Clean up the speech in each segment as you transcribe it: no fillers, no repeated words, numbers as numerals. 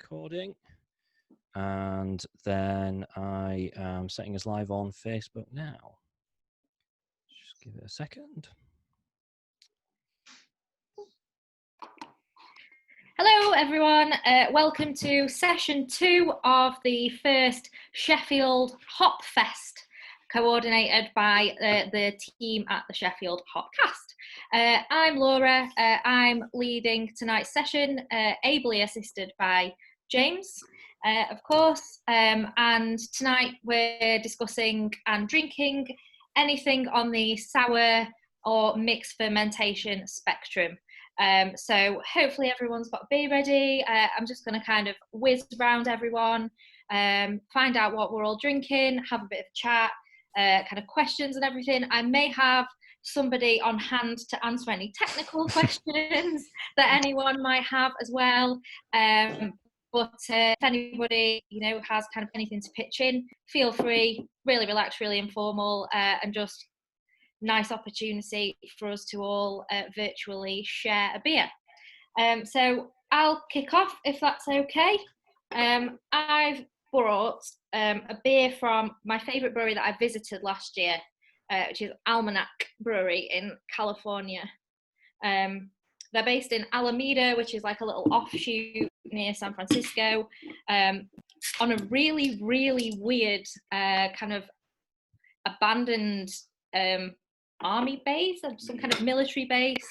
recording, and then I am setting us live on Facebook now. Just give it a second. Hello everyone, welcome to session 2 of the first Sheffield Hopfest, coordinated by the team at the Sheffield Hopcast. I'm Laura, I'm leading tonight's session, ably assisted by James, of course, and tonight we're discussing and drinking anything on the sour or mixed fermentation spectrum. So hopefully everyone's got beer ready. I'm just going to kind of whiz around everyone, find out what we're all drinking, have a bit of a chat, kind of questions and everything. I may have somebody on hand to answer any technical questions that anyone might have as well. But if anybody, has kind of anything to pitch in, feel free, really relaxed, really informal, and just nice opportunity for us to all virtually share a beer. So I'll kick off if that's okay. I've brought a beer from my favourite brewery that I visited last year, which is Almanac Brewery in California. They're based in Alameda, which is like a little offshoot near San Francisco, on a really, really weird kind of abandoned army base, some kind of military base,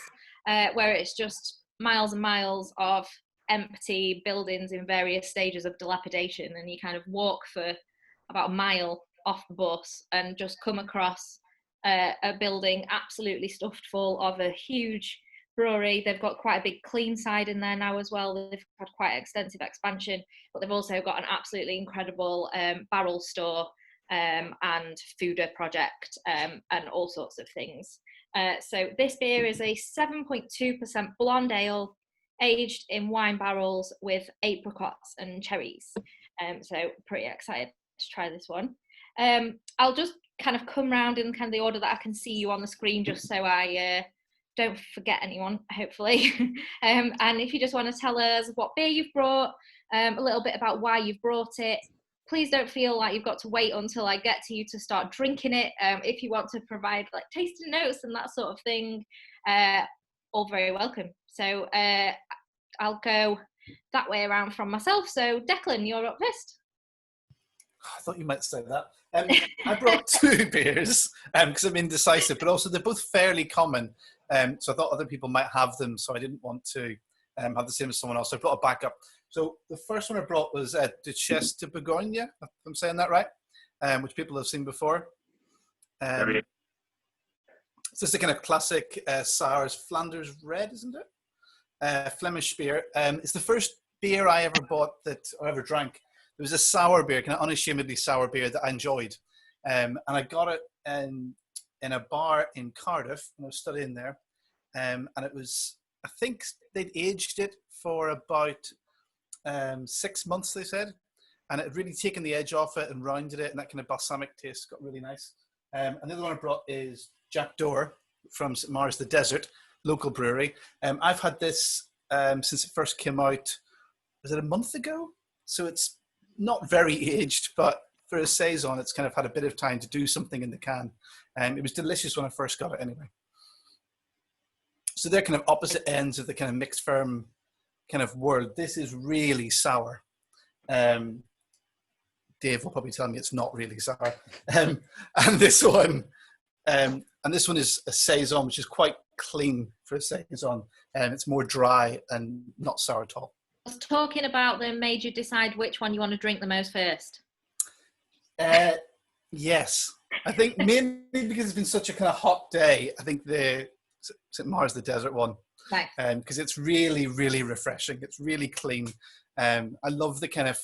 where it's just miles and miles of empty buildings in various stages of dilapidation, and you kind of walk for about a mile off the bus and just come across a building absolutely stuffed full of a huge brewery. They've got quite a big clean side in there now as well. They've had quite extensive expansion, but they've also got an absolutely incredible barrel store and fooder project, and all sorts of things. So this beer is a 7.2% blonde ale, aged in wine barrels with apricots and cherries. So pretty excited to try this one. I'll just kind of come round in kind of the order that I can see you on the screen, just so I don't forget anyone, hopefully. And if you just want to tell us what beer you've brought, a little bit about why you've brought it. Please don't feel like you've got to wait until I get to you to start drinking it. If you want to provide like tasting notes and that sort of thing, all very welcome. So I'll go that way around from myself. So Declan, you're up first. I thought you might say that. I brought 2 beers because I'm indecisive, but also they're both fairly common. So I thought other people might have them, so I didn't want to have the same as someone else. So I brought a backup. So the first one I brought was Duchesse de Bourgogne, if I'm saying that right, which people have seen before. So it's a kind of classic sour Flanders red, isn't it? Flemish beer. It's the first beer I ever bought or ever drank. It was a sour beer, kind of unashamedly sour beer that I enjoyed. And I got it in a bar in Cardiff when I was studying there. And it was, I think they'd aged it for about 6 months, they said, and it had really taken the edge off it and rounded it, and that kind of balsamic taste got really nice. And the other one I brought is Jack Dore from St. Mars the Desert, local brewery. I've had this since it first came out. Was it a month ago? So it's not very aged, but for a saison, it's kind of had a bit of time to do something in the can. It was delicious when I first got it anyway. So they're kind of opposite ends of the kind of mixed firm kind of world. This is really sour. Dave will probably tell me it's not really sour. And this one is a saison, which is quite clean for a saison. It's more dry and not sour at all. I was talking about them made you decide which one you want to drink the most first. Yes, I think mainly because it's been such a kind of hot day. I think the St. Mars the Desert one. Nice. Because it's really, really refreshing. It's really clean. I love the kind of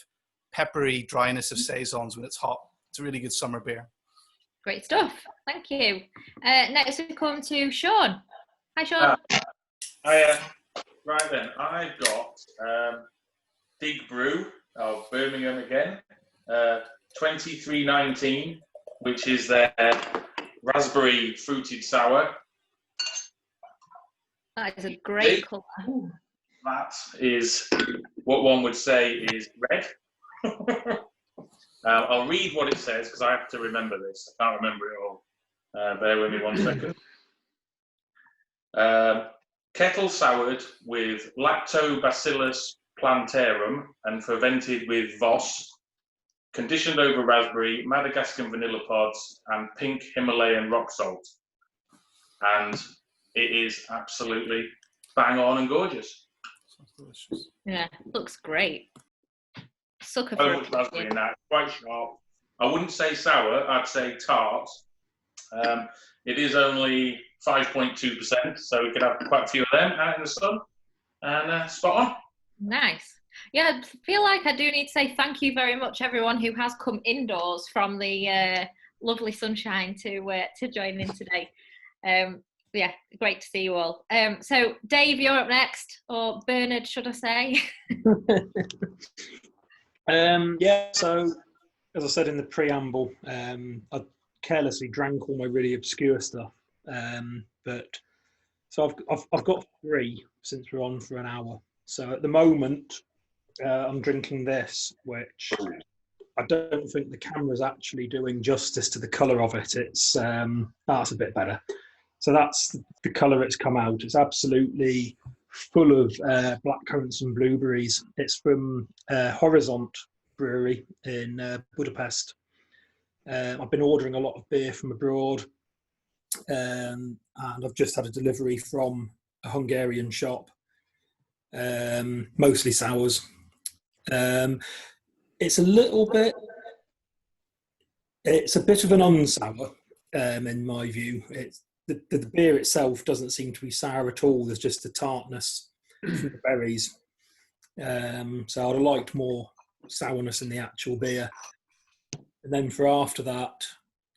peppery dryness of saisons when it's hot. It's a really good summer beer. Great stuff. Thank you. Next we come to Sean. Hi, Sean. Right then, I've got Big Brew of Birmingham again, 2319, which is their raspberry fruited sour. That is a great colour. That is what one would say is red. I'll read what it says because I have to remember this. I can't remember it all. Bear with me 1 second. Kettle soured with Lactobacillus plantarum and fermented with Voss, conditioned over raspberry, Madagascar vanilla pods, and pink Himalayan rock salt. And it is absolutely bang on and gorgeous. Sounds delicious. Yeah, looks great. Sucker So for much raspberry in that, quite sharp. I wouldn't say sour, I'd say tart. It is only 5.2%, so we could have quite a few of them out in the sun. And spot on. Nice. Yeah, I feel like I do need to say thank you very much, everyone who has come indoors from the lovely sunshine to join in today. Yeah, great to see you all. So, Dave, you're up next, or Bernard, should I say? Yeah, so as I said in the preamble, I carelessly drank all my really obscure stuff. But so I've got 3 since we're on for an hour. So at the moment, I'm drinking this, which I don't think the camera's actually doing justice to the colour of it. It's that's a bit better. So that's the colour it's come out. It's absolutely full of blackcurrants and blueberries. It's from Horizont Brewery in Budapest. I've been ordering a lot of beer from abroad, and I've just had a delivery from a Hungarian shop, mostly sours. It's a bit of an unsour, in my view. It's the beer itself doesn't seem to be sour at all. There's just the tartness from the berries. So I'd have liked more sourness in the actual beer. And then for after that,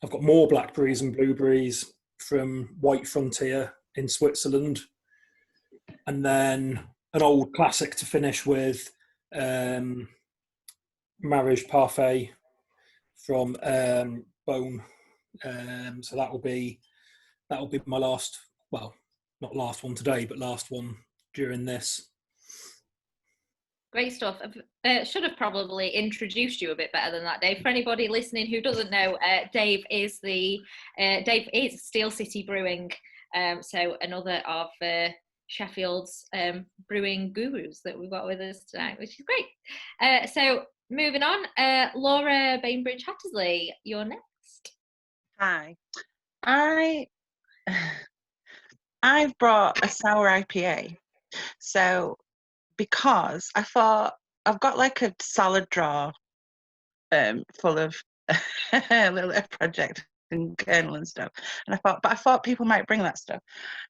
I've got more blackberries and blueberries from White Frontier in Switzerland. And then an old classic to finish with, Marriage Parfait from Bone. So that'll be my last, well, not last one today, but last one during this. Great stuff. Should have probably introduced you a bit better than that, Dave. For anybody listening who doesn't know, Dave is Steel City Brewing, so another of Sheffield's brewing gurus that we've got with us tonight, which is great. So moving on, Laura Bainbridge Hattersley, you're next. Hi, I've brought a sour IPA. So because I thought I've got like a salad drawer full of little project and kernel and stuff, and I thought people might bring that stuff.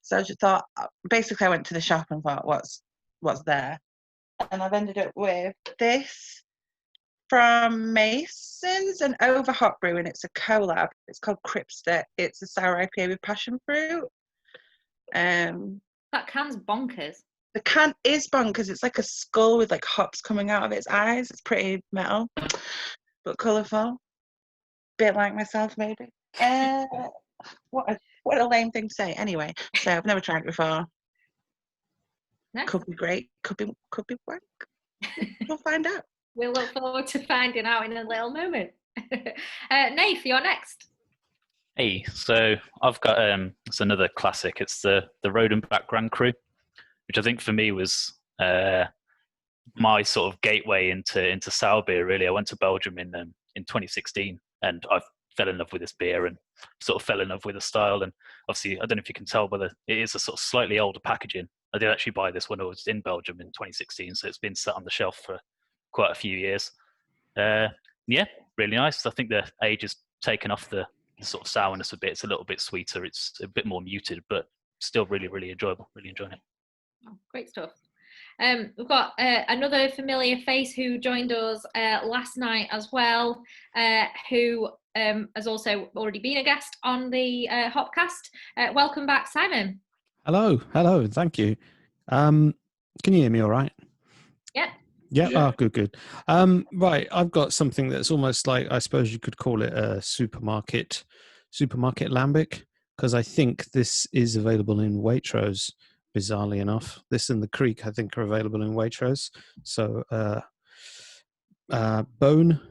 So I just thought, basically I went to the shop and thought, what's there, and I've ended up with this from Mason's and Over Hot Brew, and it's a collab. It's called Cripster. It's a sour IPA with passion fruit. That can's bonkers. The can is bonkers. It's like a skull with like hops coming out of its eyes. It's pretty metal, but colourful. Bit like myself, maybe. What a lame thing to say. Anyway, so I've never tried it before. Nice. Could be great. Could be wank. We'll find out. We'll look forward to finding out in a little moment. Nath, you're next. Hey, so I've got it's another classic. It's the Rodenbach Grand Cru, which I think for me was my sort of gateway into sour beer. Really, I went to Belgium in 2016, and I fell in love with this beer and sort of fell in love with the style. And obviously, I don't know if you can tell, whether it is a sort of slightly older packaging. I did actually buy this when I was in Belgium in 2016, so it's been sat on the shelf for quite a few years. Yeah, really nice. I think the age has taken off the sort of sourness a bit. It's a little bit sweeter. It's a bit more muted, but still really, really enjoyable. Really enjoying it. Oh, great stuff. We've got another familiar face who joined us last night as well, who has also already been a guest on the Hopcast. Welcome back, Simon. Hello, thank you. Can you hear me all right? Yep. Yeah. Oh, good. Right, I've got something that's almost like, I suppose you could call it a supermarket lambic, because I think this is available in Waitrose, bizarrely enough. This and the Creek, I think, are available in Waitrose. So Bone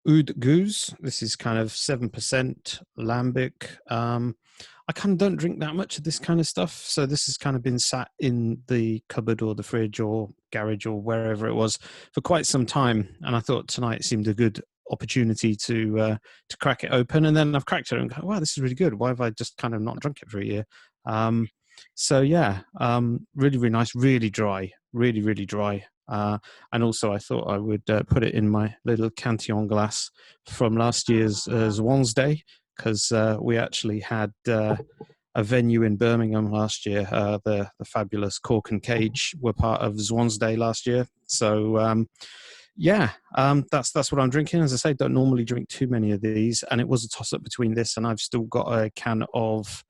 Oud Goose. This is kind of 7% lambic. I kind of don't drink that much of this kind of stuff, so this has kind of been sat in the cupboard or the fridge or garage or wherever it was for quite some time, and I thought tonight seemed a good opportunity to crack it open. And then I've cracked it and go, wow, this is really good. Why have I just kind of not drunk it for a year? So yeah, really, really nice, really dry, really, really dry. And also I thought I would put it in my little Cantillon glass from last year's Swans Day, because we actually had a venue in Birmingham last year. The fabulous Cork and Cage were part of Swans Day last year. So that's what I'm drinking. As I say, don't normally drink too many of these, and it was a toss-up between this and I've still got a can of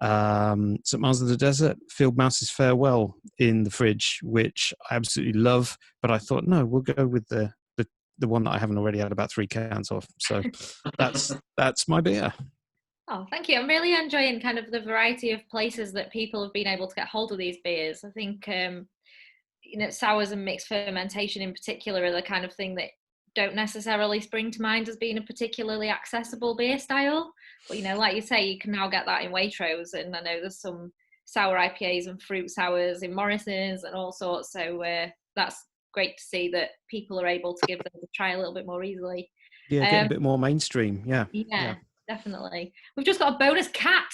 St. Miles of the Desert Field Mouse's Farewell in the fridge, which I absolutely love, but I thought, no, we'll go with the one that I haven't already had about 3 cans of. So that's my beer. Oh, thank you. I'm really enjoying kind of the variety of places that people have been able to get hold of these beers. I think sours and mixed fermentation in particular are the kind of thing that don't necessarily spring to mind as being a particularly accessible beer style. But, like you say, you can now get that in Waitrose, and I know there's some sour IPAs and fruit sours in Morrison's and all sorts. So that's great to see that people are able to give them a try a little bit more easily. Yeah, get a bit more mainstream. Yeah, definitely. We've just got a bonus cat.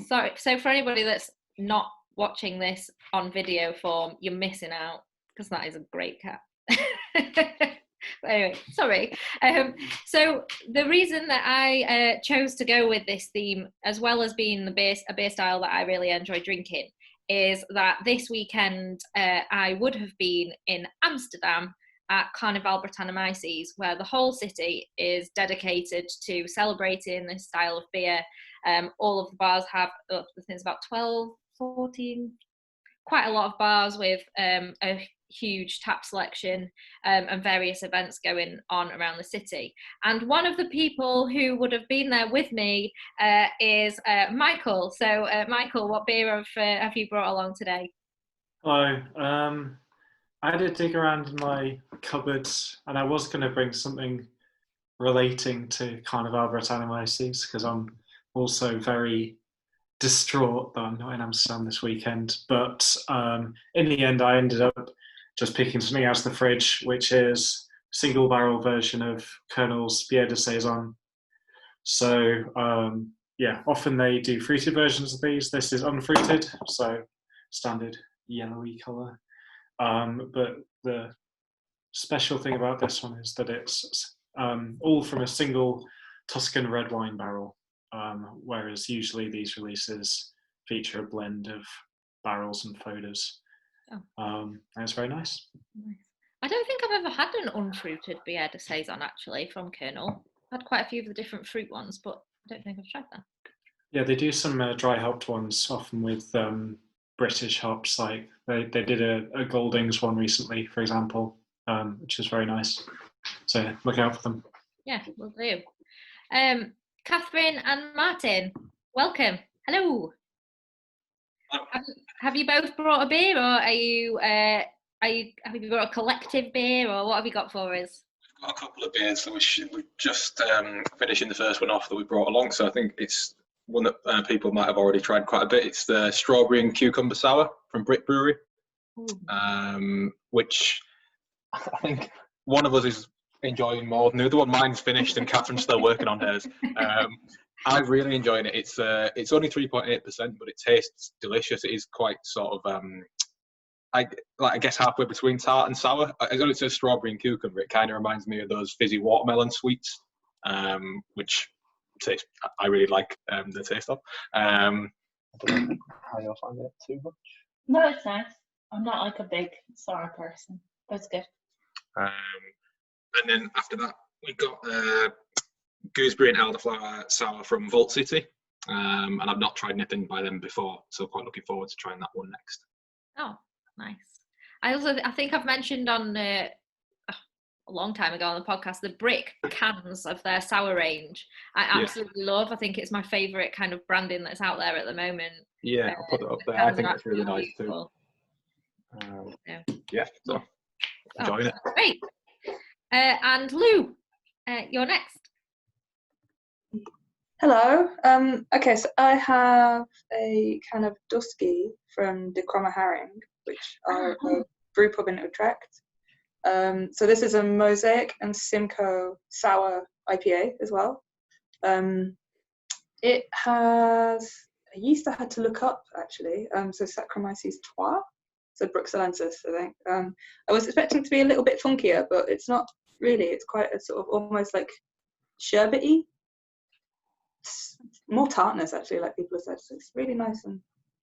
Sorry. So for anybody that's not watching this on video form, you're missing out, because that is a great cat. But anyway, sorry. So the reason that I chose to go with this theme, as well as being a beer style that I really enjoy drinking, is that this weekend I would have been in Amsterdam at Carnaval Brettanomyces, where the whole city is dedicated to celebrating this style of beer. All of the bars have, I think it's about 12, 14, quite a lot of bars with a huge tap selection and various events going on around the city. And one of the people who would have been there with me is Michael. So Michael, what beer have you brought along today? Hello. I had to dig around in my cupboards, and I was going to bring something relating to Carnaval Brettanomyces, because I'm also very distraught that I'm not in Amsterdam this weekend. But in the end, I ended up just picking something out of the fridge, which is a single barrel version of Colonel's Bière de Saison. So often they do fruited versions of these. This is unfruited, so standard yellowy colour. But the special thing about this one is that it's all from a single Tuscan red wine barrel, whereas usually these releases feature a blend of barrels and foeders. And it's very nice. I don't think I've ever had an unfruited Bière de Saison, actually, from Colonel. I've had quite a few of the different fruit ones, but I don't think I've tried that. Yeah, they do some dry hopped ones, often with British hops. Like they did a Goldings one recently, for example, which is very nice. So look out for them. Yeah, we'll do. Catherine and Martin, welcome. Hello. Have you both brought a beer, or have you brought a collective beer, or what have you got for us? We've got a couple of beers that we're just finishing the first one off that we brought along. So I think it's one that people might have already tried quite a bit. It's the strawberry and cucumber sour from Brick Brewery, which I think one of us is enjoying more than the other one. Mine's finished and Catherine's still working on hers. I'm really enjoying it. It's only 3.8%, but it tastes delicious. It is quite sort of I guess halfway between tart and sour. As though it says strawberry and cucumber, it kind of reminds me of those fizzy watermelon sweets, which taste I really like the taste of. I don't know how you'll find it too much. No, it's nice. I'm not like a big sour person. That's good. And then after that, we got gooseberry and elderflower sour from Vault City, and I've not tried anything by them before, so quite looking forward to trying that one next. Oh, nice. I think I've mentioned on a long time ago on the podcast, the brick cans of their sour range. I absolutely love. I think it's my favourite kind of branding that's out there at the moment. Yeah, I'll put it up there. I think that's really nice too. Yeah, so enjoying it. Great. And Lou, you're next. Hello. Okay, so I have a kind of dusky from De Cromme Haring, which are a brew pub in Utrecht. So this is a Mosaic and Simcoe sour IPA as well. It has a yeast I had to look up actually. So Saccharomyces trois, so Bruxellensis, I think. I was expecting it to be a little bit funkier, but it's not really. It's quite a sort of almost like sherbety. It's more tartness actually, like people have said. So it's really nice and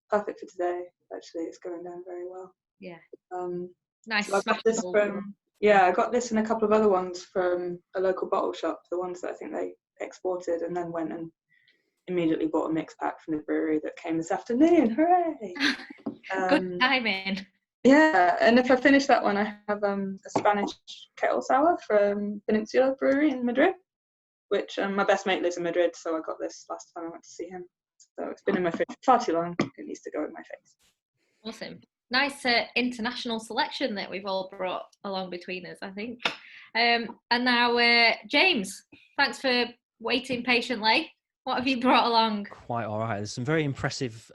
perfect for today. Actually, it's going down very well. Yeah. Nice. So I got this from I got this and a couple of other ones from a local bottle shop. The ones that I think they exported, and then went and immediately bought a mix pack from the brewery that came this afternoon. Hooray! Good timing. Yeah, and if I finish that one, I have a Spanish kettle sour from Peninsula Brewery in Madrid, which my best mate lives in Madrid, so I got this last time I went to see him. So it's been in my fridge for far too long. It needs to go in my face. Awesome. Nice international selection that we've all brought along between us, I think. And now, James, thanks for waiting patiently. What have you brought along? Quite all right. There's some very impressive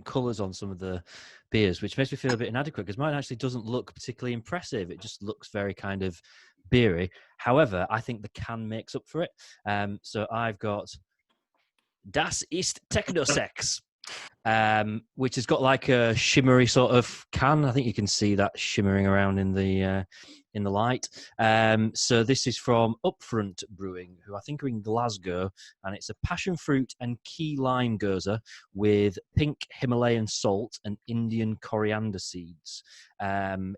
colours on some of the beers, which makes me feel a bit inadequate because mine actually doesn't look particularly impressive. It just looks very kind of beery. However, I think the can makes up for it. So I've got Das ist Technosex, which has got like a shimmery sort of can. I think you can see that shimmering around in the light. So this is from Upfront Brewing, who I think are in Glasgow, and it's a passion fruit and key lime goza with pink Himalayan salt and Indian coriander seeds.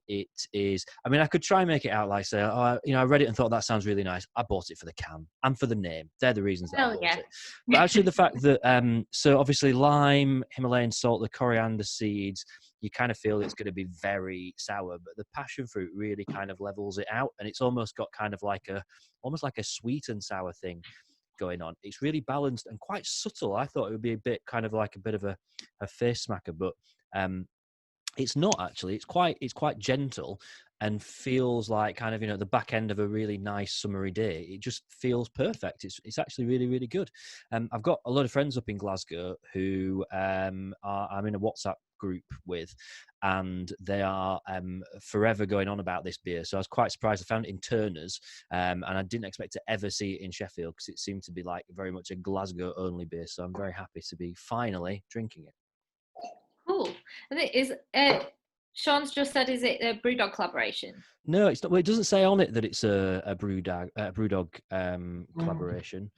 It is, I mean, I could try and make it out like say, I read it and thought that sounds really nice. I bought it for the can and for the name. They're the reasons that I bought it. But actually the fact that, so obviously lime, Himalayan salt, the coriander seeds, you kind of feel it's going to be very sour, but the passion fruit really kind of levels it out, and it's almost got kind of like almost like a sweet and sour thing going on. It's really balanced and quite subtle. I thought it would be a bit kind of like a bit of a face smacker, but it's not actually. It's quite gentle and feels like kind of, the back end of a really nice summery day. It just feels perfect. It's actually really, really good. I've got a lot of friends up in Glasgow who I'm in a WhatsApp group with, and they are forever going on about this beer. So I was quite surprised. I found it in Turner's, and I didn't expect to ever see it in Sheffield because it seemed to be like very much a Glasgow only beer. So I'm very happy to be finally drinking it. Cool. And it is Sean's just said, is it a Brewdog collaboration? No, it's not. Well, it doesn't say on it that it's a Brewdog collaboration.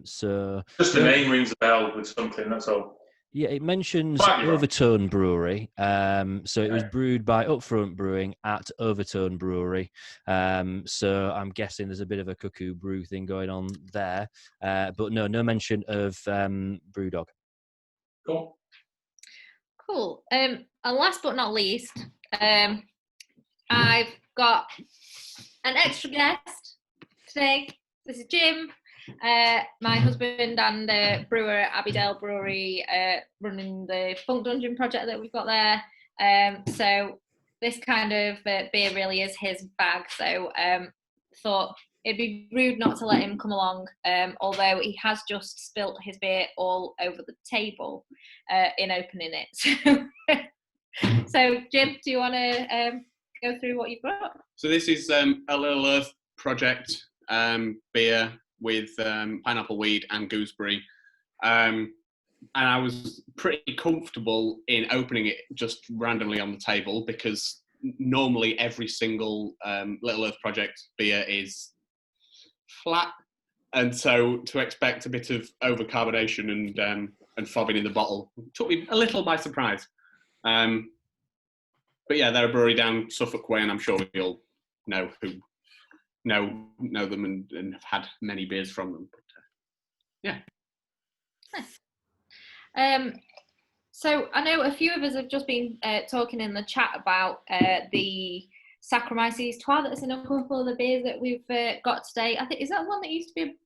So just the name rings a bell with something. That's all. Yeah, it mentions Overtone Brewery. So it was brewed by Upfront Brewing at Overtone Brewery. So I'm guessing there's a bit of a cuckoo brew thing going on there. But no mention of Brewdog. Cool. Cool. And last but not least, I've got an extra guest today. This is Jim, my husband and brewer at Abbeydale Brewery, running the Funk Dungeon project that we've got there. So this kind of beer really is his bag. So thought it'd be rude not to let him come along, although he has just spilt his beer all over the table in opening it. So Jim, do you want to go through what you've got? So this is a Little Earth project beer with pineapple weed and gooseberry. And I was pretty comfortable in opening it just randomly on the table because normally every single Little Earth project beer is flat. And so to expect a bit of overcarbonation and fobbing in the bottle took me a little by surprise. But yeah, they're a brewery down Suffolk way, and I'm sure you'll know them and have had many beers from them. But, yeah. Nice. So I know a few of us have just been talking in the chat about the Saccharomyces trois that's in a couple of the beers that we've got today. I think, is that one that used to be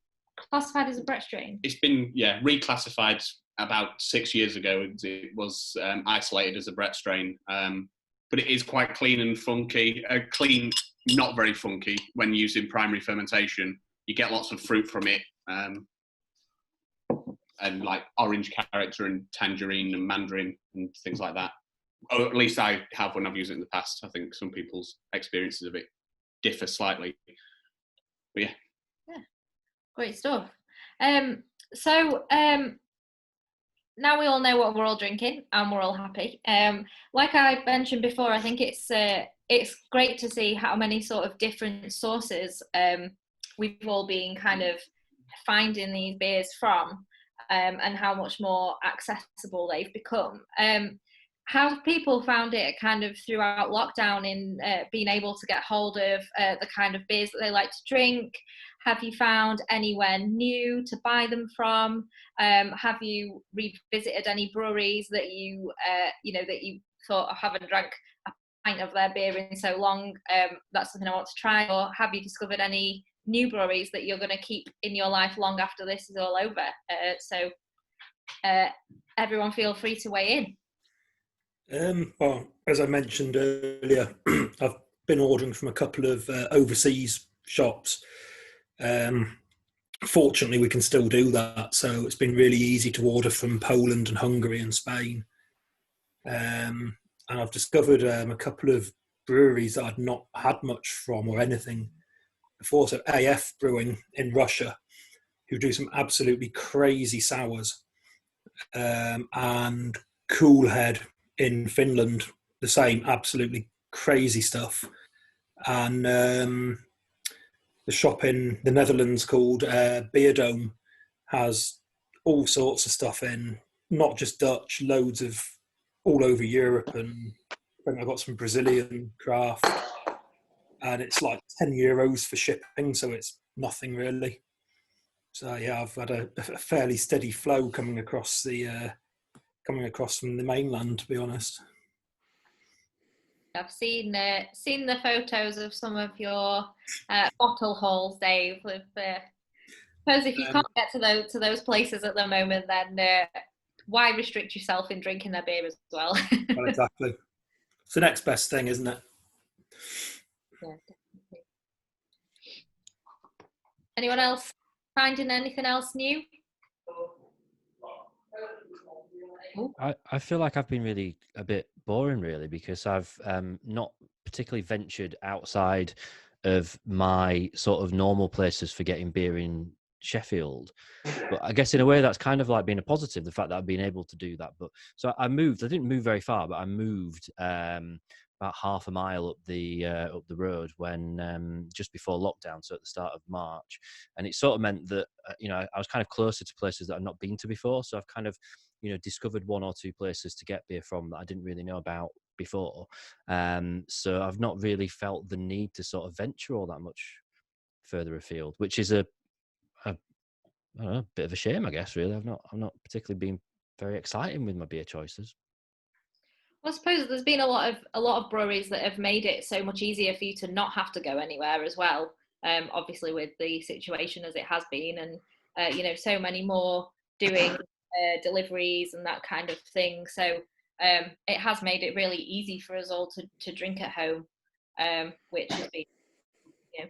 classified as a Brett strain? It's been reclassified about 6 years ago. It was isolated as a Brett strain, but it is quite clean and funky. Clean, not very funky when used in primary fermentation. You get lots of fruit from it, and like orange character and tangerine and mandarin and things like that. Or at least I have when I've used it in the past. I think some people's experiences of it differ slightly. But yeah. Great stuff. So now we all know what we're all drinking and we're all happy. Like I mentioned before, I think it's great to see how many sort of different sources we've all been kind of finding these beers from, and how much more accessible they've become. How have people found it kind of throughout lockdown in being able to get hold of the kind of beers that they like to drink? Have you found anywhere new to buy them from? Have you revisited any breweries that you thought, I haven't drank a pint of their beer in so long, that's something I want to try? Or have you discovered any new breweries that you're going to keep in your life long after this is all over? So everyone feel free to weigh in. Well, as I mentioned earlier, I've been ordering from a couple of overseas shops. Fortunately, we can still do that, so it's been really easy to order from Poland and Hungary and Spain. And I've discovered a couple of breweries that I'd not had much from or anything before. So AF Brewing in Russia, who do some absolutely crazy sours, and Coolhead in Finland, the same, absolutely crazy stuff. And the shop in the Netherlands called Beer Dome has all sorts of stuff in, not just Dutch, loads of all over Europe. And I think I got some Brazilian craft, and it's like €10 for shipping, so it's nothing really. So yeah, I've had a fairly steady flow coming across from the mainland, to be honest. I've seen the photos of some of your bottle hauls, Dave. Suppose if you can't get to those places at the moment, then why restrict yourself in drinking their beer as well? Well, exactly. It's the next best thing, isn't it? Yeah, definitely. Anyone else finding anything else new? I feel like I've been really a bit boring, really, because I've not particularly ventured outside of my sort of normal places for getting beer in Sheffield. But I guess in a way that's kind of like been a positive, the fact that I've been able to do that. But so I didn't move very far, but I moved about half a mile up the road when just before lockdown, so at the start of March, and it sort of meant that I was kind of closer to places that I've not been to before. So I've kind of discovered one or two places to get beer from that I didn't really know about before. So I've not really felt the need to sort of venture all that much further afield, which is a bit of a shame, I guess. Really, I've not particularly been very exciting with my beer choices. Well, I suppose there's been a lot of breweries that have made it so much easier for you to not have to go anywhere as well. Obviously, with the situation as it has been, and so many more doing deliveries and that kind of thing. So it has made it really easy for us all to drink at home, which has been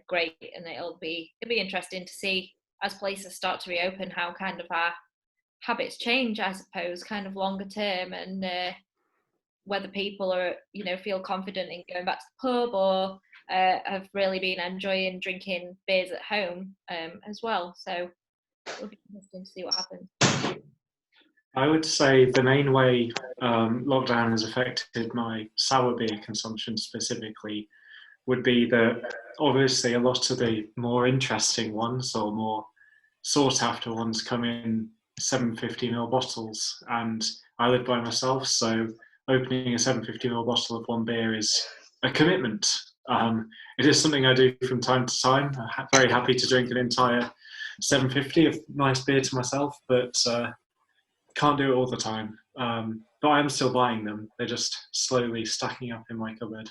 great. And it'll be interesting to see as places start to reopen how kind of our habits change, I suppose, kind of longer term, and whether people are feel confident in going back to the pub or have really been enjoying drinking beers at home as well. So it'll be interesting to see what happens. I would say the main way lockdown has affected my sour beer consumption specifically would be that obviously a lot of the more interesting ones or more sought after ones come in 750ml bottles, and I live by myself, so opening a 750ml bottle of one beer is a commitment. It is something I do from time to time. I'm very happy to drink an entire 750 of nice beer to myself, but can't do it all the time. But I am still buying them. They're just slowly stacking up in my cupboard.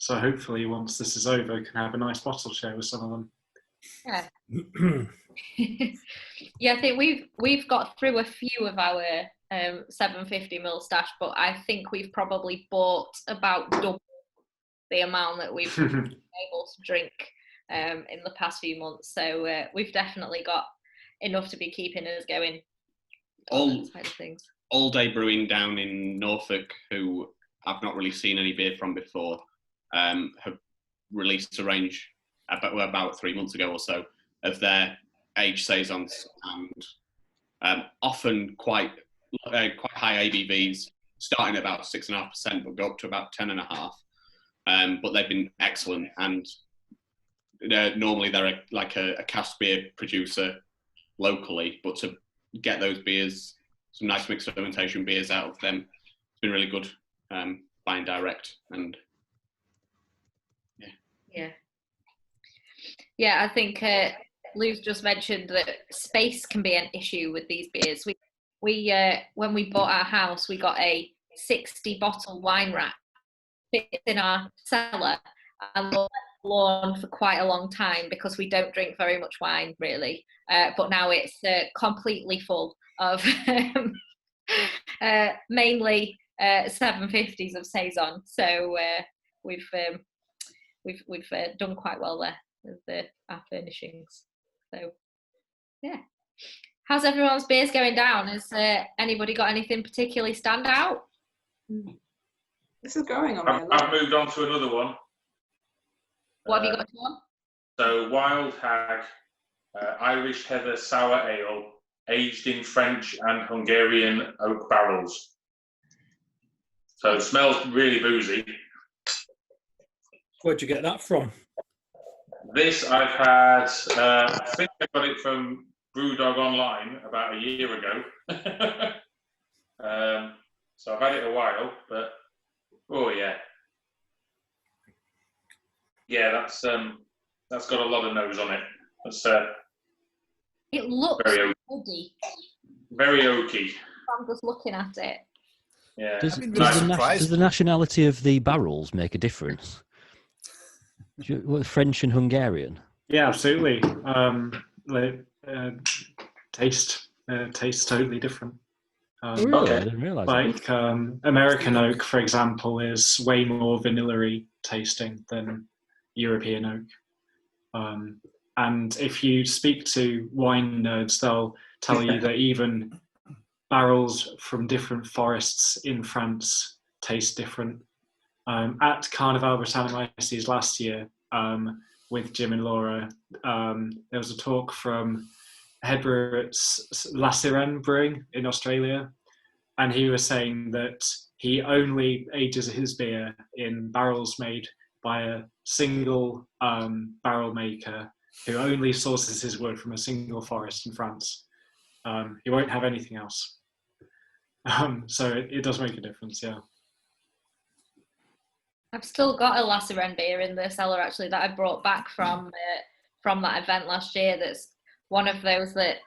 So hopefully, once this is over, I can have a nice bottle share with some of them. Yeah. Yeah, I think we've got through a few of our 750ml stash, but I think we've probably bought about double the amount that we've been able to drink in the past few months. So we've definitely got enough to be keeping us going on that side of things. All Day Brewing down in Norfolk, who I've not really seen any beer from before, have released a range about 3 months ago or so of their aged saisons, and often quite high ABVs, starting at about 6.5%, but go up to about 10.5%. But they've been excellent, and normally they're like a cask beer producer locally, but to get those beers, some nice mixed fermentation beers out of them, it's been really good buying direct. And yeah, I think Lou's just mentioned that space can be an issue with these beers. We when we bought our house, we got a 60 bottle wine rack fits in our cellar and lawn for quite a long time because we don't drink very much wine really, but now it's completely full of mainly 750s of saison. So we've done quite well there with our furnishings. So yeah, how's everyone's beers going down? Has anybody got anything particularly stand out? This is going on. I've moved on to another one. What have you got on? So Wild Hag Irish Heather Sour Ale, aged in French and Hungarian oak barrels. So it smells really boozy. Where'd you get that from? This I've had, I think I got it from Brewdog Online about a year ago. So I've had it a while, but oh yeah. Yeah, that's got a lot of nose on it. That's it looks very woody. Very oaky. I'm just looking at it. Yeah. Does the nationality of the barrels make a difference? French and Hungarian? Yeah, absolutely. Taste totally different. Really? I didn't realise like American oak, for example, is way more vanilla-y tasting than European oak. And if you speak to wine nerds, they'll tell you that even barrels from different forests in France taste different. At Carnival Britannicus last year, with Jim and Laura, there was a talk from head brewer at La Sirène Brewing in Australia, and he was saying that he only ages his beer in barrels made by a single barrel maker who only sources his wood from a single forest in France. He won't have anything else. So it does make a difference, yeah. I've still got a La Sirène beer in the cellar actually that I brought back from that event last year. That's one of those that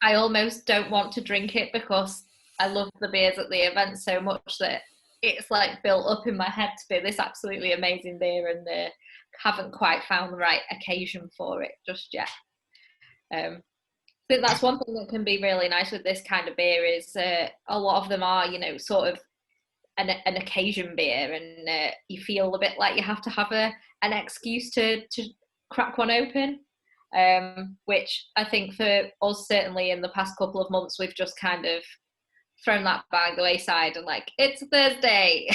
I almost don't want to drink it because I love the beers at the event so much that it's like built up in my head to be this absolutely amazing beer, and haven't quite found the right occasion for it just yet. I think that's one thing that can be really nice with this kind of beer is a lot of them are, sort of an occasion beer, and you feel a bit like you have to have an excuse to crack one open, which I think for us certainly in the past couple of months we've just kind of thrown that by the wayside and like, it's Thursday,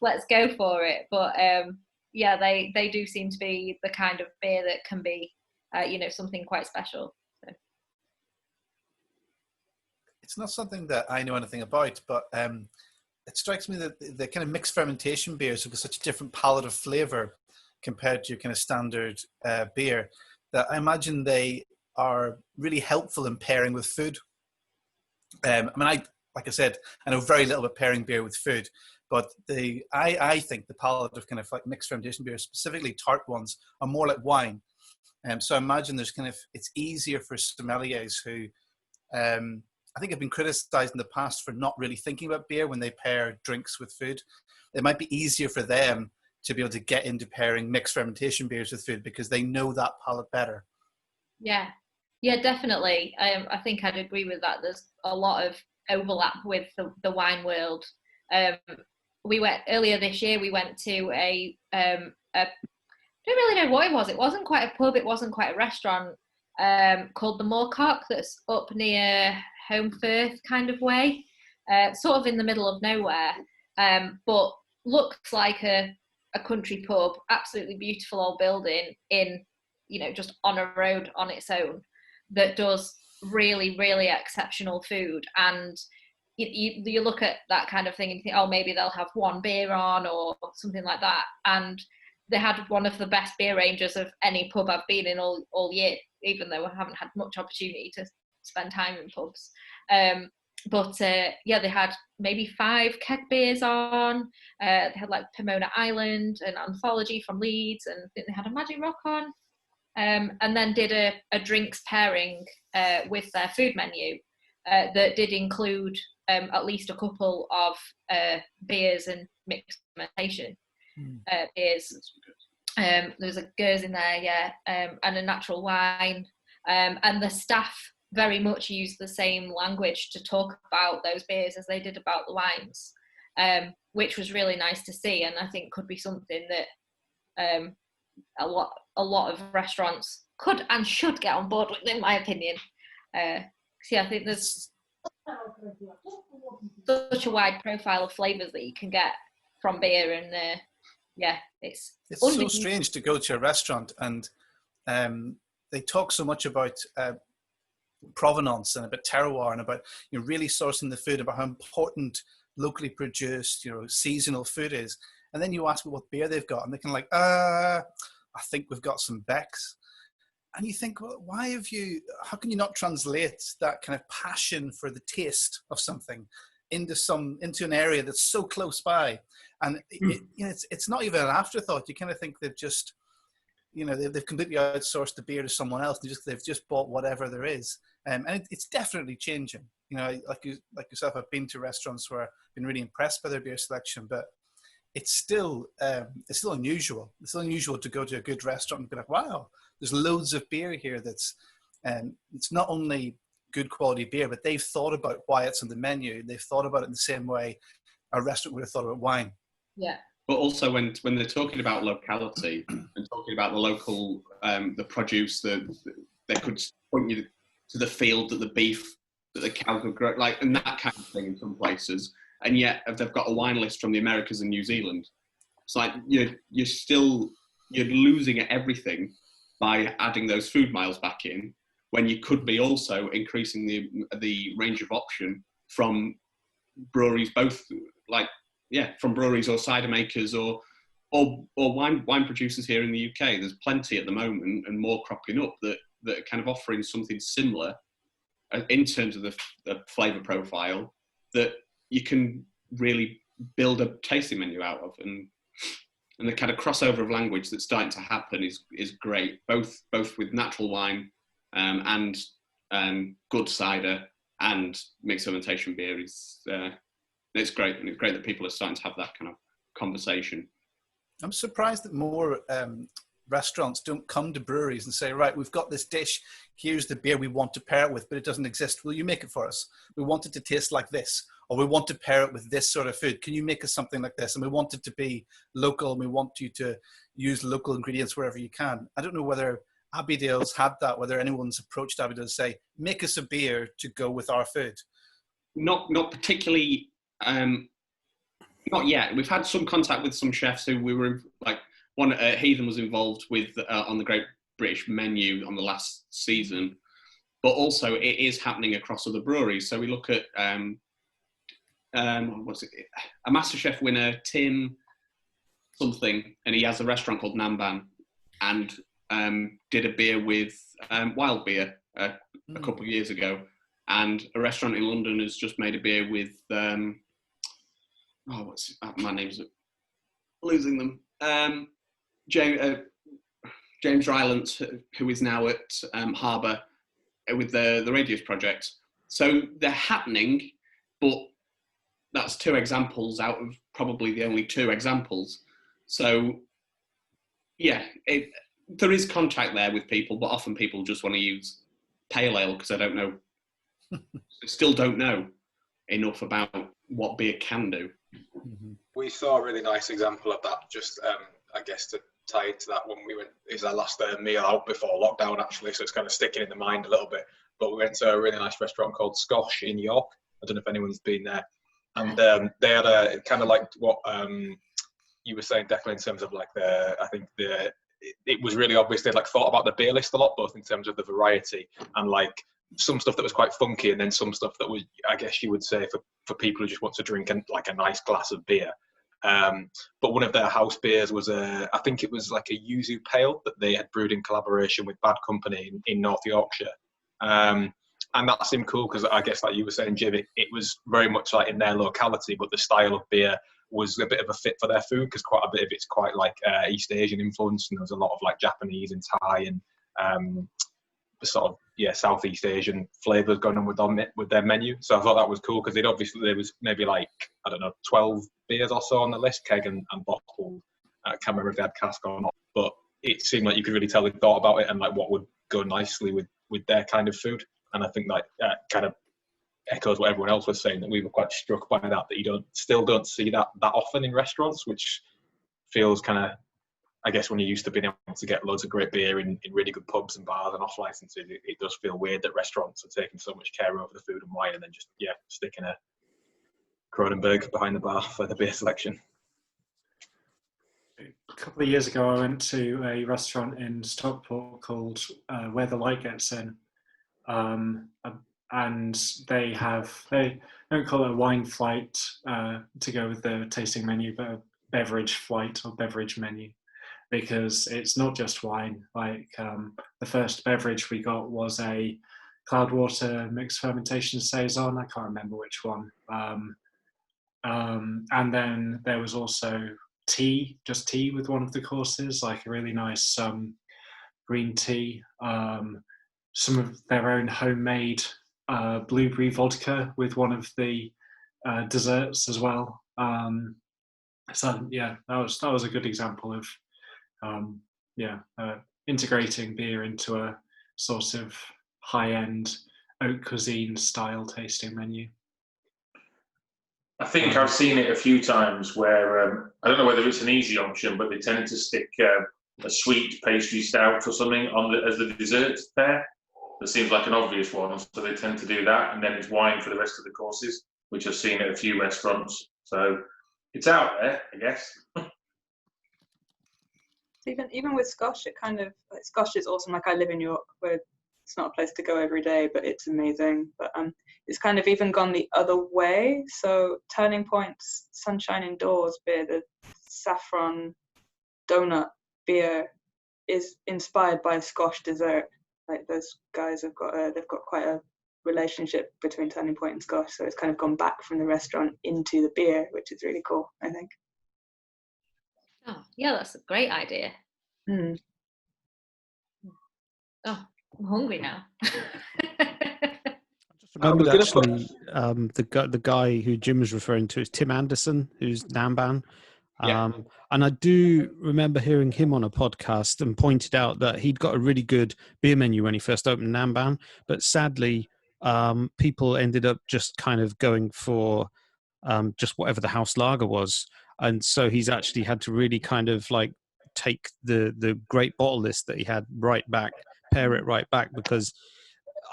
let's go for it. But yeah, they do seem to be the kind of beer that can be something quite special. So. It's not something that I know anything about, but it strikes me that the kind of mixed fermentation beers have got such a different palette of flavour compared to your kind of standard beer, that I imagine they are really helpful in pairing with food. Like I said, I know very little about pairing beer with food, but I think the palette of kind of like mixed fermentation beers, specifically tart ones, are more like wine. So I imagine it's easier for sommeliers who I think have been criticised in the past for not really thinking about beer when they pair drinks with food. It might be easier for them to be able to get into pairing mixed fermentation beers with food because they know that palate better. Yeah, definitely. I think I'd agree with that. There's a lot of overlap with the wine world. We went earlier this year. We went to a I don't really know what it was. It wasn't quite a pub. It wasn't quite a restaurant. Called the Moorcock, that's up near Home Firth kind of way, sort of in the middle of nowhere, but looks like a country pub. Absolutely beautiful old building in, just on a road on its own, that does really, really exceptional food. And you look at that kind of thing and you think, oh, maybe they'll have one beer on or something like that. And they had one of the best beer ranges of any pub I've been in all year, even though I haven't had much opportunity to spend time in pubs. But they had maybe 5 keg beers on. They had like Pomona Island and Anthology from Leeds, and I think they had a Magic Rock on. And then did a drinks pairing with their food menu that did include at least a couple of beers and mixed fermentation beers. There's a Gers in there, and a natural wine. And the staff very much used the same language to talk about those beers as they did about the wines, which was really nice to see, and I think could be something that a lot of restaurants could and should get on board with, in my opinion. I think there's such a wide profile of flavours that you can get from beer, and it's so strange to go to a restaurant and they talk so much about provenance and about terroir and about really sourcing the food, about how important locally produced seasonal food is, and then you ask them what beer they've got and they can I think we've got some Becks. And you think, well, how can you not translate that kind of passion for the taste of something into an area that's so close by? And it's not even an afterthought. You kind of think they've just, they've completely outsourced the beer to someone else. They've just bought whatever there is. And it's definitely changing. Like yourself, I've been to restaurants where I've been really impressed by their beer selection, but it's still unusual. It's still unusual to go to a good restaurant and be like, wow, there's loads of beer here that's it's not only good quality beer, but they've thought about why it's on the menu. They've thought about it in the same way a restaurant would have thought about wine. Yeah. But also when they're talking about locality and talking about the local, the produce, they could point you to the field that the beef that the cows would grow, and that kind of thing in some places. And yet they've got a wine list from the Americas and New Zealand. It's like you're losing at everything by adding those food miles back in, when you could be also increasing the range of option from breweries, both from breweries or cider makers or wine producers here in the UK. There's plenty at the moment and more cropping up that are kind of offering something similar in terms of the flavour profile that you can really build a tasting menu out of, and the kind of crossover of language that's starting to happen is great, both with natural wine and good cider and mixed fermentation beer. It's great, and it's great that people are starting to have that kind of conversation. I'm surprised that more restaurants don't come to breweries and say, right, we've got this dish, here's the beer we want to pair it with, but it doesn't exist. Will you make it for us? We want it to taste like this, or we want to pair it with this sort of food. Can you make us something like this? And we want it to be local, and we want you to use local ingredients wherever you can. I don't know whether Abbeydale's had that, whether anyone's approached Abbeydale to say, make us a beer to go with our food. Not particularly, not yet. We've had some contact with some chefs who we were one Heathen was involved with on the Great British Menu on the last season, but also it is happening across other breweries. So we look at a MasterChef winner, Tim something, and he has a restaurant called Namban, and did a beer with wild beer a couple of years ago, and a restaurant in London has just made a beer with my name's losing them. James Rylance, who is now at Harbour with the Radius project, So they're happening, but that's 2 examples out of probably the only 2 examples. So yeah, there is contact there with people, but often people just want to use pale ale because still don't know enough about what beer can do. We saw a really nice example of that, just I guess to tie into that when we went, it's our last meal out before lockdown actually, so it's kind of sticking in the mind a little bit, but we went to a really nice restaurant called Scosh in York. I don't know if anyone's been there, and they had a kind of like what you were saying, Declan, in terms of like it was really obvious they'd like thought about the beer list a lot, both in terms of the variety and like some stuff that was quite funky, and then some stuff that was, I guess you would say, for people who just want to drink like a nice glass of beer. But one of their house beers was I think it was like a yuzu pale that they had brewed in collaboration with Bad Company in North Yorkshire. And that seemed cool because I guess, like you were saying, Jim, it was very much like in their locality, but the style of beer was a bit of a fit for their food because quite a bit of it's quite like East Asian influence, and there was a lot of like Japanese and Thai and sort of Southeast Asian flavors going on with their menu. So I thought that was cool because there was maybe like, I don't know, 12 beers or so on the list, keg and bottle. I can't remember if they had cask or not, but it seemed like you could really tell they thought about it and like what would go nicely with their kind of food. And I think like kind of echoes what everyone else was saying, that we were quite struck by that you still don't see that often in restaurants, which feels kind of, I guess when you're used to being able to get loads of great beer in really good pubs and bars and off licenses, it does feel weird that restaurants are taking so much care over the food and wine and then just sticking a Kronenberg behind the bar for the beer selection. A couple of years ago, I went to a restaurant in Stockport called Where the Light Gets In, and they don't call it a wine flight to go with the tasting menu, but a beverage flight or beverage menu, because it's not just wine. Like the first beverage we got was a Cloudwater mixed fermentation saison. I can't remember which one. And then there was also just tea with one of the courses, like a really nice green tea. Some of their own homemade blueberry vodka with one of the desserts as well. So yeah, that was a good example of integrating beer into a sort of high-end haute cuisine style tasting menu. I think I've seen it a few times where I don't know whether it's an easy option, but they tend to stick a sweet pastry stout or something as the dessert there. That seems like an obvious one, so they tend to do that, and then it's wine for the rest of the courses, which I've seen at a few restaurants. So it's out there, I guess. Even with Scosh, it kind of, like, Scosh is awesome. Like, I live in York, where it's not a place to go every day, but it's amazing. But it's kind of even gone the other way. So Turning Point's Sunshine Indoors beer, the saffron donut beer, is inspired by Scosh dessert. Like, those guys they've got quite a relationship between Turning Point and Scosh, so it's kind of gone back from the restaurant into the beer, which is really cool, I think. Oh, yeah, that's a great idea. Mm. Oh, I'm hungry now. Remembered actually, the guy who Jim was referring to is Tim Anderson, who's Namban. And I do remember hearing him on a podcast and pointed out that he'd got a really good beer menu when he first opened Namban, but sadly, people ended up just kind of going for just whatever the house lager was. And so he's actually had to really kind of like take the great bottle list that he had pare it right back, because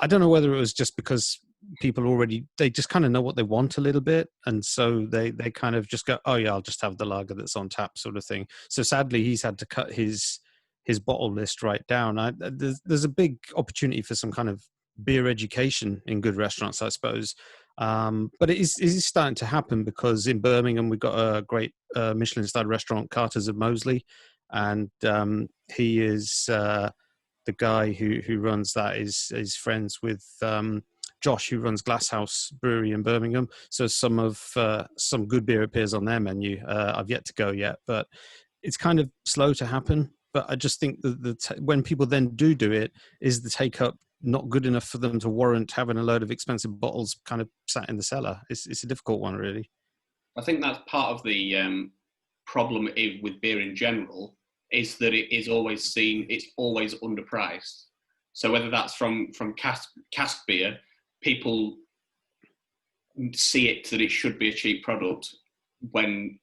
I don't know whether it was just because people they just kind of know what they want a little bit, and so they kind of just go, oh yeah, I'll just have the lager that's on tap, sort of thing. So sadly, he's had to cut his bottle list right down. There's a big opportunity for some kind of beer education in good restaurants, I suppose. But it is starting to happen, because in Birmingham we've got a great Michelin-starred restaurant, Carter's of Moseley, and he is the guy who runs that is friends with Josh, who runs Glasshouse Brewery in Birmingham. So some good beer appears on their menu. I've yet to go yet, but it's kind of slow to happen. But I just think that when people then do it, is the take up not good enough for them to warrant having a load of expensive bottles kind of sat in the cellar. It's a difficult one, really. I think that's part of the problem with beer in general, is that it is always seen, it's always underpriced. So whether that's from cask beer, people see it that it should be a cheap product when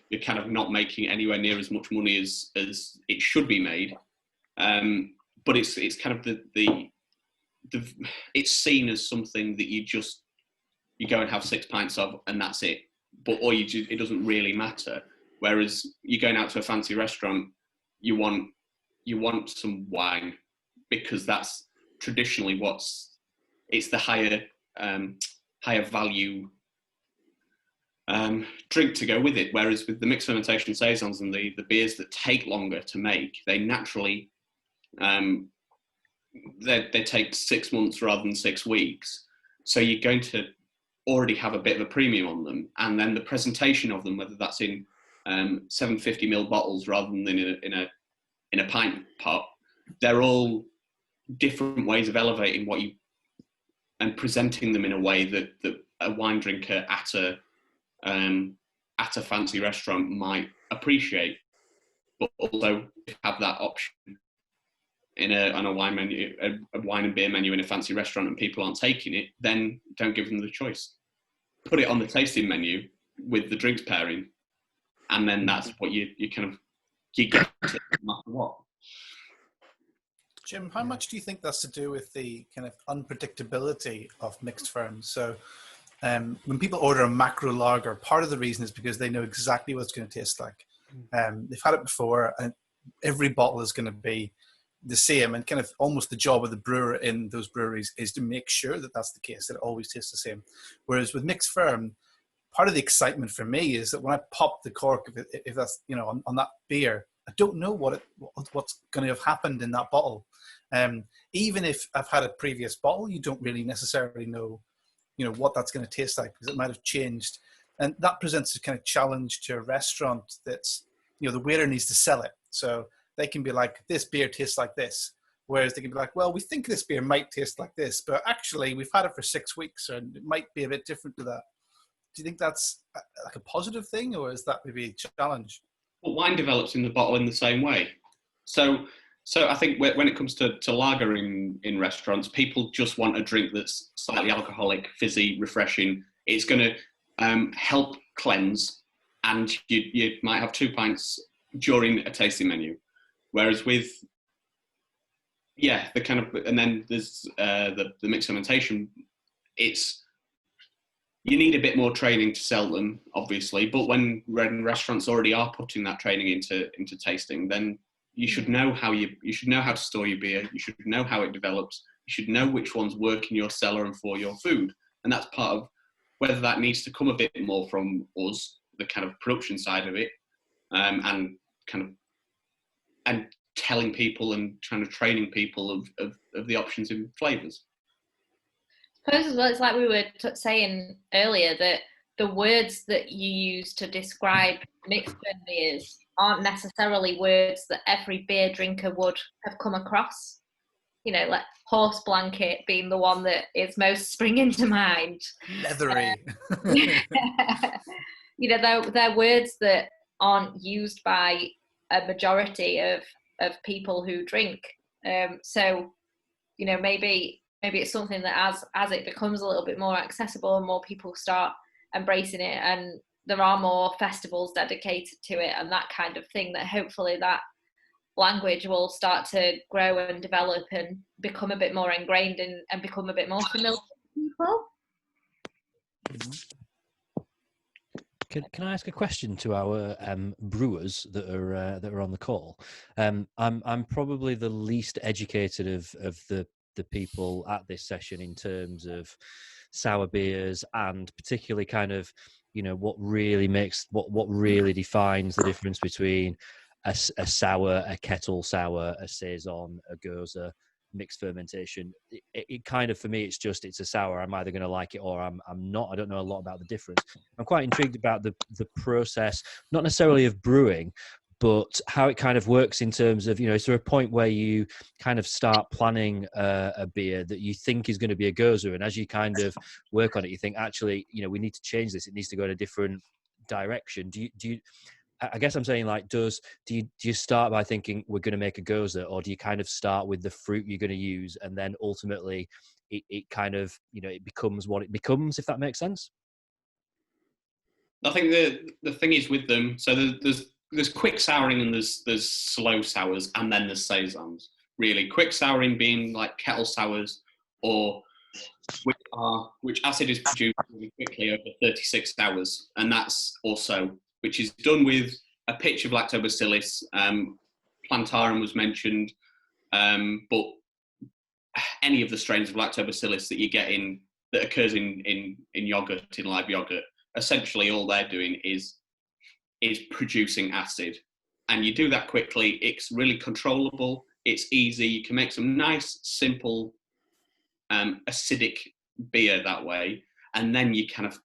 you're kind of not making anywhere near as much money as it should be made. But it's kind of the it's seen as something that you go and have 6 pints of and that's it. But it doesn't really matter. Whereas you're going out to a fancy restaurant, you want some wine, because that's traditionally it's the higher value drink to go with it. Whereas with the mixed fermentation saisons and the beers that take longer to make, they naturally they take 6 months rather than 6 weeks. So you're going to already have a bit of a premium on them, and then the presentation of them, whether that's in 750ml bottles rather than in a pint pot, they're all different ways of elevating and presenting them in a way that a wine drinker at a fancy restaurant might appreciate. But also have that option on a wine menu, a wine and beer menu in a fancy restaurant, and people aren't taking it, then don't give them the choice. Put it on the tasting menu with the drinks pairing, and then that's what you get it no matter what. Jim, how much do you think that's to do with the kind of unpredictability of mixed ferms? So when people order a macro lager, part of the reason is because they know exactly what it's going to taste like. They've had it before, and every bottle is going to be the same, and kind of almost the job of the brewer in those breweries is to make sure that that's the case, that it always tastes the same. Whereas with mixed ferm, part of the excitement for me is that when I pop the cork, if that's, on that beer, I don't know what's going to have happened in that bottle. Even if I've had a previous bottle, you don't really necessarily know, what that's going to taste like, because it might have changed. And that presents a kind of challenge to a restaurant that's, the waiter needs to sell it. So they can be like, this beer tastes like this. Whereas they can be like, well, we think this beer might taste like this, but actually we've had it for 6 weeks and it might be a bit different to that. Do you think that's like a positive thing, or is that maybe a challenge? Well, wine develops in the bottle in the same way. So I think when it comes to lager in restaurants, people just want a drink that's slightly alcoholic, fizzy, refreshing. It's going to help cleanse, and you might have 2 pints during a tasting menu. Whereas with, the kind of, and then there's the mixed fermentation, you need a bit more training to sell them, obviously. But when restaurants already are putting that training into tasting, then you should know how to store your beer. You should know how it develops. You should know which ones work in your cellar and for your food. And that's part of whether that needs to come a bit more from us, the kind of production side of it, and telling people and training people of the options in flavours. I suppose as well, it's like we were saying earlier, that the words that you use to describe mixed beers aren't necessarily words that every beer drinker would have come across. Like horse blanket being the one that is most springing to mind. Leathery. They're words that aren't used by a majority of people who drink. So maybe it's something that as it becomes a little bit more accessible and more people start embracing it, and there are more festivals dedicated to it and that kind of thing, that hopefully that language will start to grow and develop and become a bit more ingrained and become a bit more familiar to people. Can I ask a question to our brewers that are on the call? I'm probably the least educated of the people at this session in terms of sour beers, and particularly kind of what really defines the difference between a sour, a kettle sour, a saison, a gose, mixed fermentation. It kind of, for me, it's a sour. I'm either going to like it or I'm not. I don't know a lot about the difference. I'm quite intrigued about the process, not necessarily of brewing, but how it kind of works in terms of, is there a point where you kind of start planning a beer that you think is going to be a gozer, and as you kind of work on it, you think, actually, we need to change this. It needs to go in a different direction. Do you I guess I'm saying, like, do you start by thinking we're going to make a gozer, or do you kind of start with the fruit you're going to use, and then ultimately it kind of, it becomes what it becomes, if that makes sense? I think the thing is with them, so there's quick souring and there's slow sours, and then there's saisons. Really, quick souring being like kettle sours, or which acid is produced really quickly over 36 hours, and that's also, which is done with a pitch of lactobacillus. Plantarum was mentioned, but any of the strains of lactobacillus that you get in, that occurs in yogurt, in live yogurt, essentially all they're doing is producing acid, and you do that quickly. It's really controllable. It's easy. You can make some nice, simple, acidic beer that way, and then you kind of,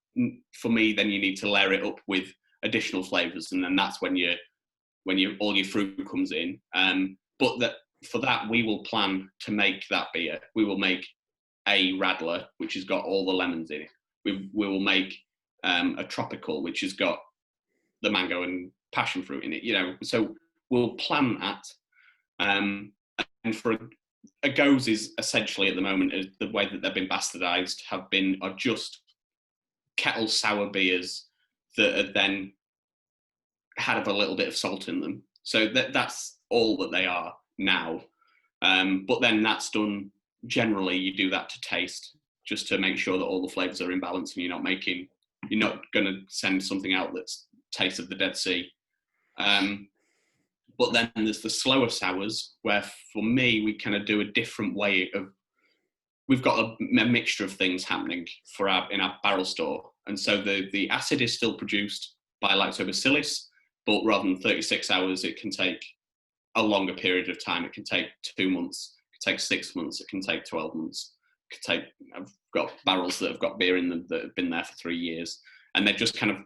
for me, then you need to layer it up with additional flavors, and then that's when all your fruit comes in. But for that, we will plan to make that beer. We will make a radler, which has got all the lemons in it. We will make a tropical, which has got the mango and passion fruit in it. So we'll plan that. And for a goes is essentially at the moment, the way that they've been bastardized are just kettle sour beers that are then have a little bit of salt in them. So that's all that they are now. But then that's done, generally you do that to taste, just to make sure that all the flavors are in balance, and you're not going to send something out that's taste of the Dead Sea. But then there's the slower sours, where for me, we kind of do a different way of, we've got a mixture of things happening in our barrel store. And so the acid is still produced by lactobacillus, but rather than 36 hours, it can take a longer period of time. It can take 2 months, it can take 6 months, it can take 12 months. I've got barrels that have got beer in them that have been there for 3 years, and they're just kind of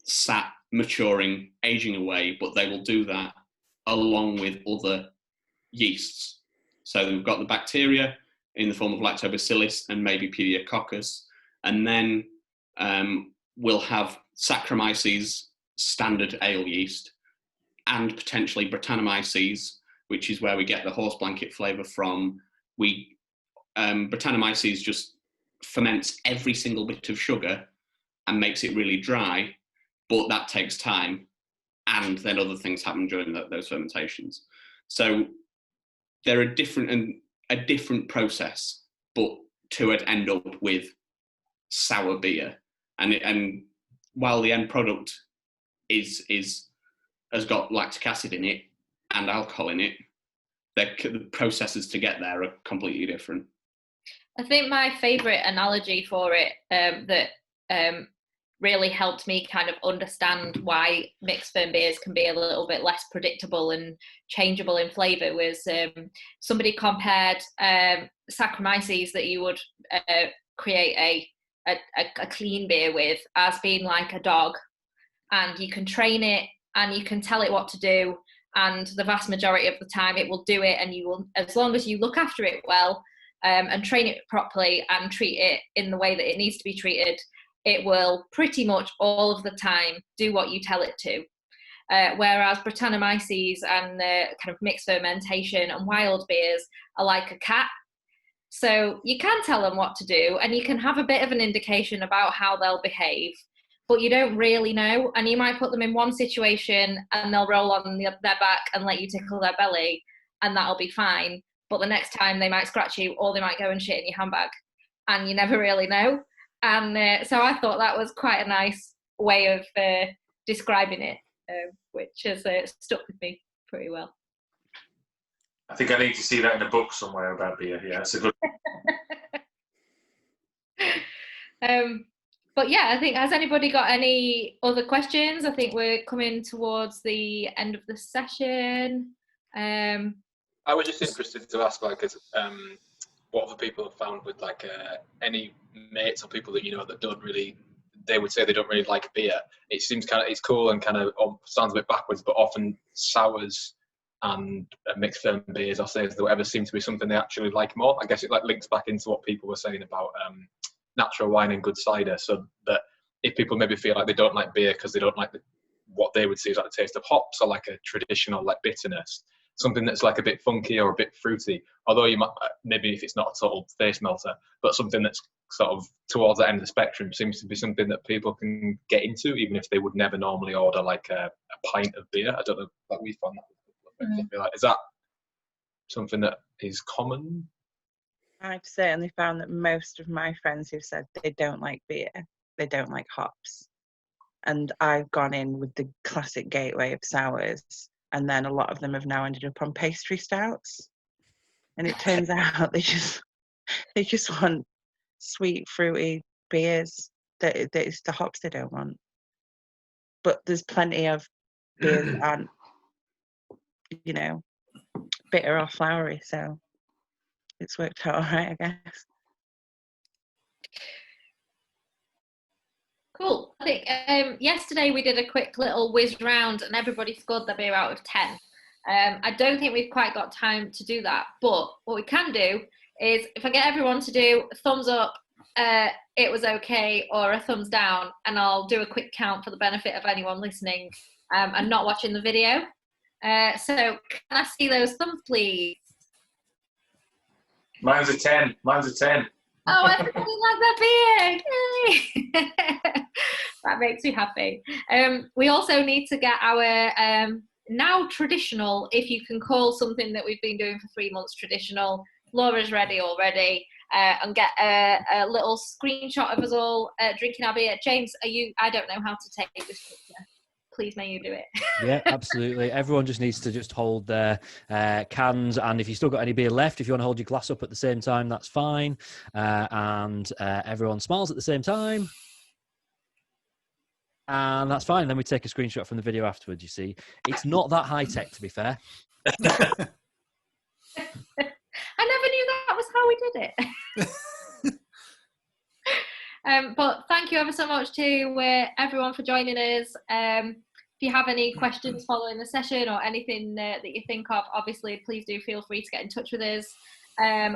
sat, maturing, aging away, but they will do that along with other yeasts. So we've got the bacteria in the form of lactobacillus and maybe pediococcus, and then we'll have Saccharomyces standard ale yeast, and potentially Brettanomyces, which is where we get the horse blanket flavour from. Brettanomyces just ferments every single bit of sugar and makes it really dry, but that takes time, and then other things happen during those fermentations. So they're a different process, but to end up with sour beer. And while the end product has got lactic acid in it and alcohol in it, the processes to get there are completely different. I think my favourite analogy for it that really helped me kind of understand why mixed ferm beers can be a little bit less predictable and changeable in flavour was somebody compared Saccharomyces that you would create a clean beer with as being like a dog, and you can train it and you can tell it what to do, and the vast majority of the time it will do it, and you will, as long as you look after it well and train it properly and treat it in the way that it needs to be treated, it will pretty much all of the time do what you tell it to. Whereas Brettanomyces and kind of mixed fermentation and wild beers are like a cat. So you can tell them what to do, and you can have a bit of an indication about how they'll behave, but you don't really know. And you might put them in one situation and they'll roll on their back and let you tickle their belly, and that'll be fine. But the next time they might scratch you, or they might go and shit in your handbag, and you never really know. And so I thought that was quite a nice way of describing it, which has stuck with me pretty well. I think I need to see that in a book somewhere about beer. Yeah, it's a good. But yeah, I think, has anybody got any other questions? I think we're coming towards the end of the session. I was just interested to ask, like, what other people have found with, like, any mates or people that you know that don't really they would say they don't really like beer. It seems it's cool and kind of sounds a bit backwards, but often sours and mixed ferment beers or saisons or whatever seem to be something they actually like more. I guess it links back into what people were saying about natural wine and good cider. So that if people maybe feel like they don't like beer because they don't like what they would see as like the taste of hops or like a traditional like bitterness, something that's like a bit funky or a bit fruity, although you might maybe if it's not a total face melter, but something that's sort of towards the end of the spectrum seems to be something that people can get into, even if they would never normally order like a pint of beer. I don't know, like we found that. Is that something that is common? I've certainly found that most of my friends who've said they don't like beer, they don't like hops. And I've gone in with the classic gateway of sours, and then a lot of them have now ended up on pastry stouts. And it turns out they just want sweet, fruity beers. That it's the hops they don't want. But there's plenty of beers that aren't, bitter or flowery, so it's worked out all right, I guess. Cool. I think yesterday we did a quick little whiz round and everybody scored their beer out of 10. I don't think we've quite got time to do that, but what we can do is if I get everyone to do a thumbs up, it was okay, or a thumbs down, and I'll do a quick count for the benefit of anyone listening and not watching the video. So can I see those thumbs, please? Mine's a 10. Oh, everybody like their beer! Yay! That makes me happy. We also need to get our now traditional, if you can call something that we've been doing for 3 months traditional. Laura's ready already, and get a little screenshot of us all drinking our beer. James, I don't know how to take this picture. Please may you do it. Yeah, absolutely. Everyone just needs to just hold their cans, and if you still got any beer left, if you want to hold your glass up at the same time, that's fine. And everyone smiles at the same time. And that's fine. Then we take a screenshot from the video afterwards, you see. It's not that high-tech, to be fair. I never knew that was how we did it. But thank you ever so much to everyone for joining us. If you have any questions following the session or anything that you think of, obviously, please do feel free to get in touch with us.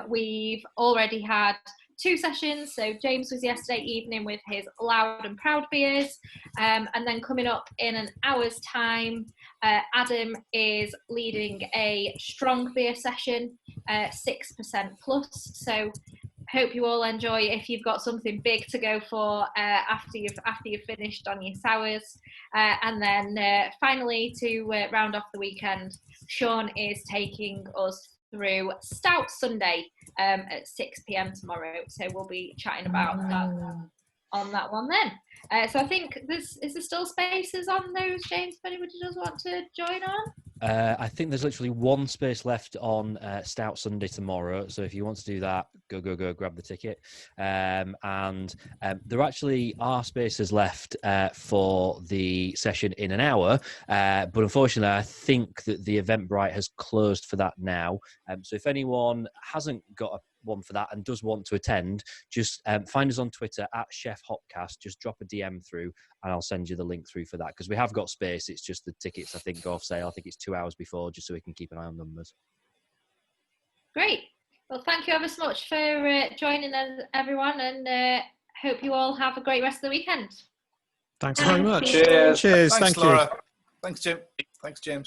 We've already had 2 sessions. So James was yesterday evening with his Loud and Proud beers. And then coming up in an hour's time, Adam is leading a strong beer session, 6% plus. So hope you all enjoy if you've got something big to go for after you've finished on your sours. And then finally, to round off the weekend, Sean is taking us through Stout Sunday at 6 p.m. tomorrow. So we'll be chatting about that on that one then. So I think is there still spaces on those, James, if anybody does want to join on? I think there's literally 1 space left on Stout Sunday tomorrow. So if you want to do that, go, grab the ticket. And there actually are spaces left for the session in an hour. But unfortunately, I think that the Eventbrite has closed for that now. So if anyone hasn't got one for that and does want to attend, just find us on Twitter at Chef Hopcast. Just drop a DM through and I'll send you the link through for that, because we have got space. It's just the tickets, I think, go off sale. I think it's 2 hours before, just so we can keep an eye on numbers. Great. Well, thank you ever so much for joining us, everyone, and hope you all have a great rest of the weekend. Thanks very much. Cheers. Cheers. Thanks, Thank Laura. you. Thanks, Jim. Thanks, James.